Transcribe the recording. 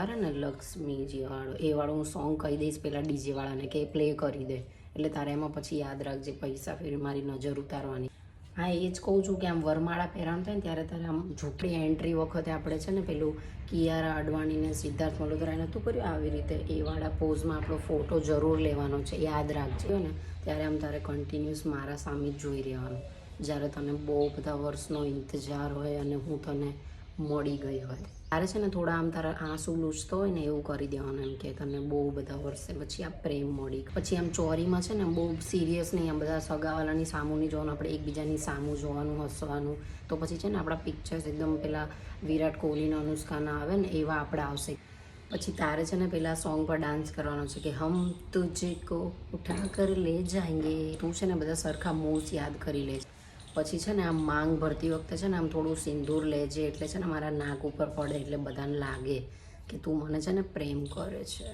અરે ને લક્ષ્મીજી વાળો એ વાળું હું સોંગ કહી દઈશ પેલા ડીજે વાળાને કે પ્લે કરી દે, એટલે તારે એમાં પછી યાદ રાખજે પૈસા ફેરી મારી નજર ઉતારવાની. હા એ જ કહું છું કે આમ વરમાળા પહેરાણ થાય ને ત્યારે તારે આમ ઝૂંપડી એન્ટ્રી વખતે આપણે છે ને પેલું કિયારા અડવાણીને સિદ્ધાર્થ મલ્હોત્રાએ નહોતું કર્યું આવી રીતે એ વાળા પોઝમાં આપણો ફોટો જરૂર લેવાનો છે, યાદ રાખજો ને. ત્યારે આમ તારે કન્ટિન્યુઅસ મારા સામે જ જોઈ રહેવાનું જ્યારે તને બહુ બધા વર્ષનો ઇંતજાર હોય અને હું તને મળી ગઈ હોય. તારે છે ને થોડા આમ તારા આંસુ લૂછતો હોય ને એવું કરી દેવાનું એમ કે તને બહુ બધા વર્ષે પછી આ પ્રેમ મળી. પછી આમ ચોરીમાં છે ને બહુ સિરિયસ નહીં, આમ બધા સગાવાલાની સામું નહીં જોવાનું, આપણે એકબીજાની સામું જોવાનું, હસવાનું. તો પછી છે ને આપણા પિક્ચર્સ એકદમ પેલા વિરાટ કોહલીના અનુષ્કાના આવે ને એવા આપણે આવશે. પછી તારે છે ને પેલા સોંગ પર ડાન્સ કરવાનો છે કે હમ તુજે કો ઉઠા કર લે જાયંગે. તું છે ને બધા સરખા મૂવ્સ યાદ કરી લે. પછી છે ને આમ માંગ ભરતી વખતે છે ને આમ થોડું સિંદૂર લેજે, એટલે છે ને મારા નાક ઉપર પડે એટલે બધાને લાગે કે તું મને છે ને પ્રેમ કરે છે.